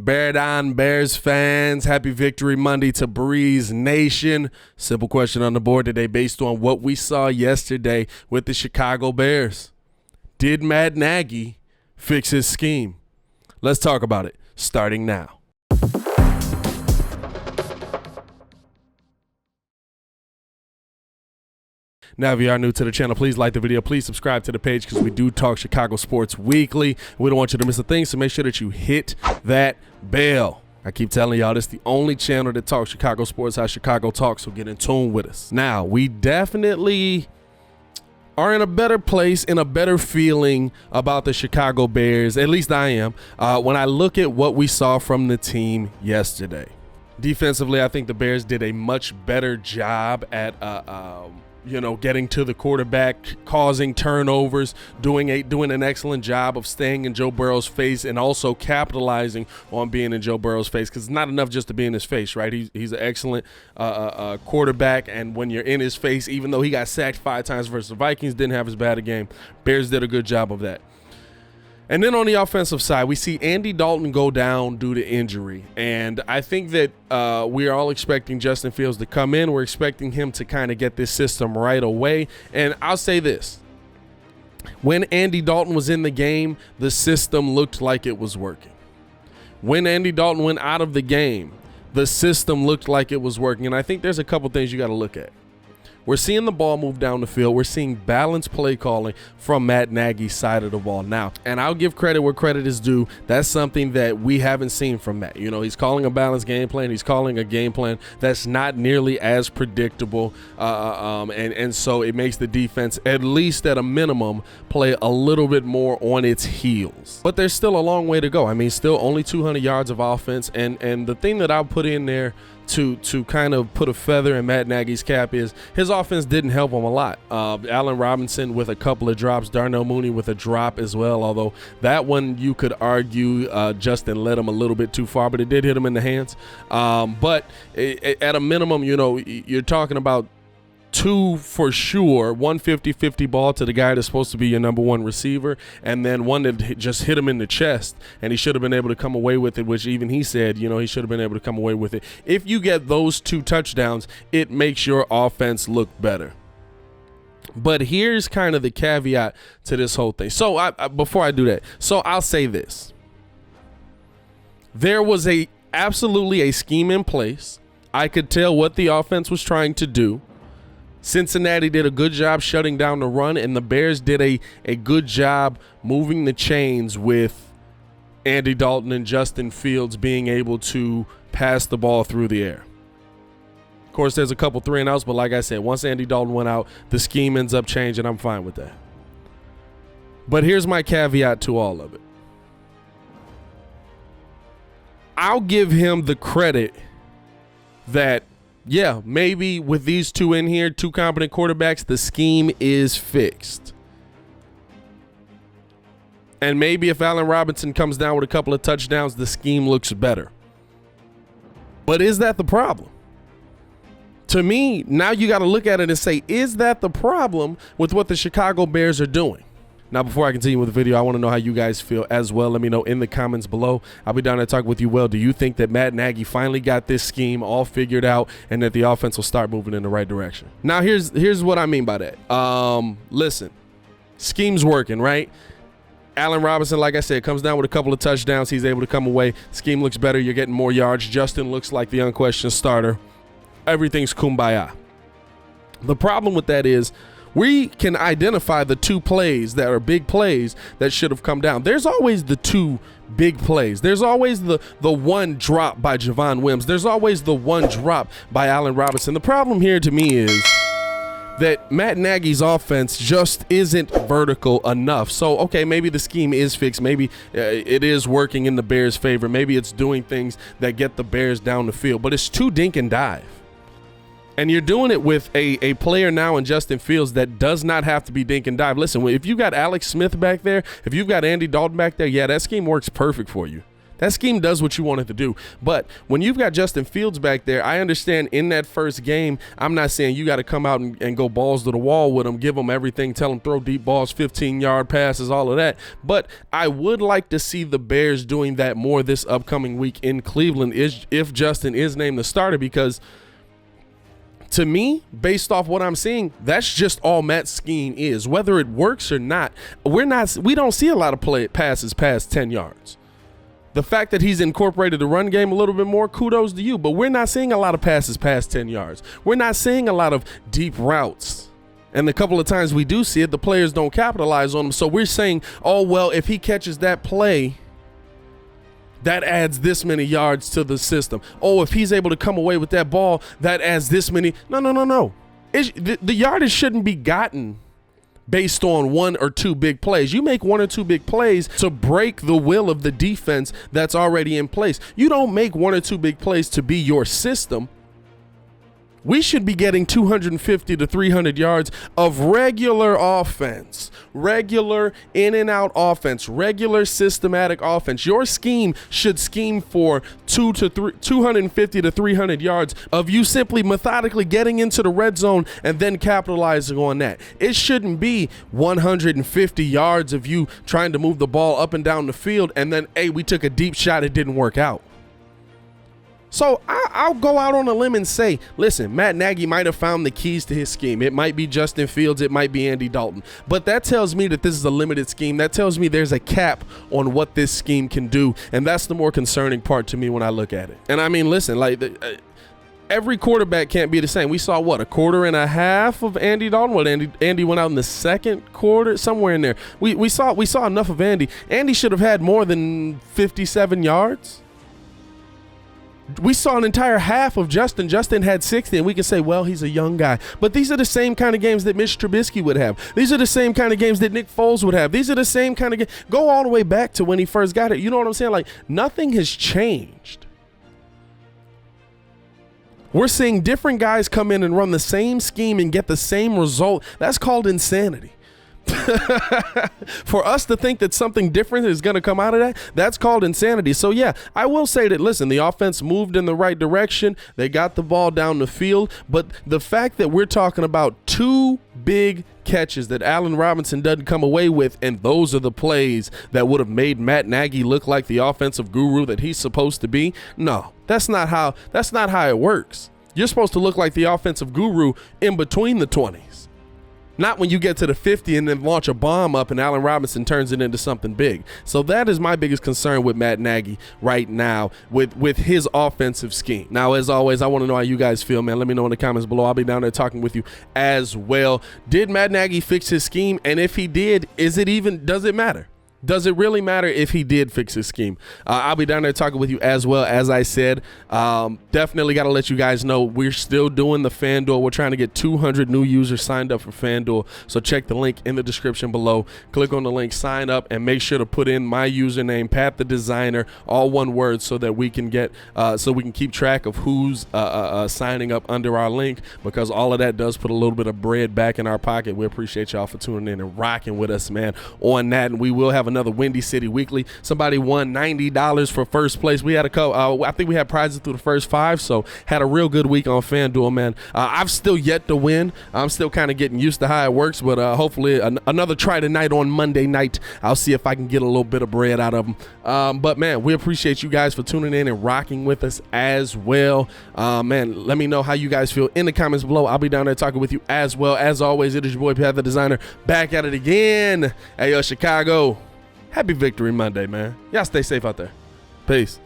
Bear down, Bears fans. Happy Victory Monday to Breeze Nation. Simple question on the board today based on what we saw yesterday with the Chicago Bears. Did Matt Nagy fix his scheme? Let's talk about it, starting now. Now, if you are new to the channel, please like the video. Please subscribe to the page because we do talk Chicago sports weekly. We don't want you to miss a thing, so make sure that you hit that bell. I keep telling y'all, this is the only channel that talks Chicago sports, how Chicago talks, so get in tune with us. Now, we definitely are in a better place, in a better feeling about the Chicago Bears, at least I am, when I look at what we saw from the team yesterday. Defensively, I think the Bears did a much better job at getting to the quarterback, causing turnovers, doing an excellent job of staying in Joe Burrow's face and also capitalizing on being in Joe Burrow's face, because it's not enough just to be in his face, right? He's an excellent quarterback, and when you're in his face, even though he got sacked 5 times versus the Vikings, didn't have as bad a game, Bears did a good job of that. And then on the offensive side, we see Andy Dalton go down due to injury. And I think that we are all expecting Justin Fields to come in. We're expecting him to kind of get this system right away. And I'll say this. When Andy Dalton was in the game, the system looked like it was working. When Andy Dalton went out of the game, the system looked like it was working. And I think there's a couple things you got to look at. We're seeing the ball move down the field. We're seeing balanced play calling from Matt Nagy's side of the ball now. And I'll give credit where credit is due. That's something that we haven't seen from Matt. You know, he's calling a balanced game plan. He's calling a game plan that's not nearly as predictable. And so it makes the defense, at least at a minimum, play a little bit more on its heels. But there's still a long way to go. I mean, still only 200 yards of offense. And the thing that I'll put in there to kind of put a feather in Matt Nagy's cap is his offense didn't help him a lot. Allen Robinson with a couple of drops, Darnell Mooney with a drop as well, although that one you could argue Justin led him a little bit too far, but it did hit him in the hands. But at a minimum, you know, you're talking about 2 for sure, 150-50 ball to the guy that's supposed to be your number 1 receiver, and then one that just hit him in the chest, and he should have been able to come away with it, which even he said, you know, he should have been able to come away with it. If you get those 2 touchdowns, it makes your offense look better. But here's kind of the caveat to this whole thing. So before I do that, so I'll say this. There was absolutely a scheme in place. I could tell what the offense was trying to do. Cincinnati did a good job shutting down the run, and the Bears did a good job moving the chains with Andy Dalton and Justin Fields being able to pass the ball through the air. Of course, there's a couple 3-and-outs, but like I said, once Andy Dalton went out, the scheme ends up changing. I'm fine with that. But here's my caveat to all of it. I'll give him the credit that, yeah, maybe with these 2 in here, 2 competent quarterbacks, the scheme is fixed. And maybe if Allen Robinson comes down with a couple of touchdowns, the scheme looks better. But is that the problem? To me, now you got to look at it and say, is that the problem with what the Chicago Bears are doing? Now, before I continue with the video, I want to know how you guys feel as well. Let me know in the comments below. I'll be down to talk with you. Well, do you think that Matt Nagy finally got this scheme all figured out and that the offense will start moving in the right direction? Now, here's what I mean by that. Listen, scheme's working, right? Allen Robinson, like I said, comes down with a couple of touchdowns. He's able to come away. Scheme looks better. You're getting more yards. Justin looks like the unquestioned starter. Everything's kumbaya. The problem with that is, we can identify the 2 plays that are big plays that should have come down. There's always the 2 big plays. There's always the 1 drop by Javon Wims. There's always the 1 drop by Allen Robinson. The problem here to me is that Matt Nagy's offense just isn't vertical enough. So, okay, maybe the scheme is fixed. Maybe it is working in the Bears' favor. Maybe it's doing things that get the Bears down the field. But it's too dink and dive. And you're doing it with a player now in Justin Fields that does not have to be dink and dive. Listen, if you got Alex Smith back there, if you've got Andy Dalton back there, yeah, that scheme works perfect for you. That scheme does what you want it to do. But when you've got Justin Fields back there, I understand in that first game, I'm not saying you got to come out and go balls to the wall with him, give him everything, tell him throw deep balls, 15-yard passes, all of that. But I would like to see the Bears doing that more this upcoming week in Cleveland if Justin is named the starter, because to me, based off what I'm seeing, that's just all Matt's scheme is. Whether it works or not, we don't see a lot of passes past 10 yards. The fact that he's incorporated the run game a little bit more, kudos to you, but we're not seeing a lot of passes past 10 yards. We're not seeing a lot of deep routes. And the couple of times we do see it, the players don't capitalize on them. So we're saying, oh, well, if he catches that play, that adds this many yards to the system. Oh, if he's able to come away with that ball, that adds this many. No. The yardage shouldn't be gotten based on one or two big plays. You make one or two big plays to break the will of the defense that's already in place. You don't make one or two big plays to be your system. We should be getting 250 to 300 yards of regular offense, regular in and out offense, regular systematic offense. Your scheme should scheme for 250 to 300 yards of you simply methodically getting into the red zone and then capitalizing on that. It shouldn't be 150 yards of you trying to move the ball up and down the field and then, hey, we took a deep shot, it didn't work out. So I'll go out on a limb and say, listen, Matt Nagy might have found the keys to his scheme. It might be Justin Fields. It might be Andy Dalton. But that tells me that this is a limited scheme. That tells me there's a cap on what this scheme can do. And that's the more concerning part to me when I look at it. And I mean, listen, like every quarterback can't be the same. We saw, what, a quarter and a half of Andy Dalton? What, Andy went out in the second quarter? Somewhere in there. We saw enough of Andy. Andy should have had more than 57 yards. We saw an entire half of Justin. Justin had 60, and we can say, well, he's a young guy. But these are the same kind of games that Mitch Trubisky would have. These are the same kind of games that Nick Foles would have. These are the same kind of games. Go all the way back to when he first got it. You know what I'm saying? Like, nothing has changed. We're seeing different guys come in and run the same scheme and get the same result. That's called insanity. For us to think that something different is going to come out of that, that's called insanity. So yeah, I will say that, listen, the offense moved in the right direction. They got the ball down the field, but the fact that we're talking about two big catches that Allen Robinson doesn't come away with, and those are the plays that would have made Matt Nagy look like the offensive guru that he's supposed to be. No, that's not how it works. You're supposed to look like the offensive guru in between the 20s. Not when you get to the 50 and then launch a bomb up and Allen Robinson turns it into something big. So that is my biggest concern with Matt Nagy right now with his offensive scheme. Now, as always, I want to know how you guys feel, man. Let me know in the comments below. I'll be down there talking with you as well. Did Matt Nagy fix his scheme? And if he did, does it matter? Does it really matter if he did fix his scheme? I'll be down there talking with you as well. As I said, definitely got to let you guys know we're still doing the FanDuel. We're trying to get 200 new users signed up for FanDuel. So check the link in the description below. Click on the link, sign up, and make sure to put in my username, Pat the Designer, all one word, so that we can keep track of who's signing up under our link, because all of that does put a little bit of bread back in our pocket. We appreciate y'all for tuning in and rocking with us, man, on that. And we will have another Windy City Weekly. Somebody won $90 for first place. We had a couple, I think we had prizes through the first 5, so had a real good week on FanDuel, man. I've still yet to win. I'm still kind of getting used to how it works, but hopefully another try tonight on Monday night. I'll see if I can get a little bit of bread out of them. But man, we appreciate you guys for tuning in and rocking with us as well. Man, let me know how you guys feel in the comments below. I'll be down there talking with you as well. As always, it is your boy Pat the Designer, back at it again. Hey, yo, Chicago. Happy Victory Monday, man. Y'all stay safe out there. Peace.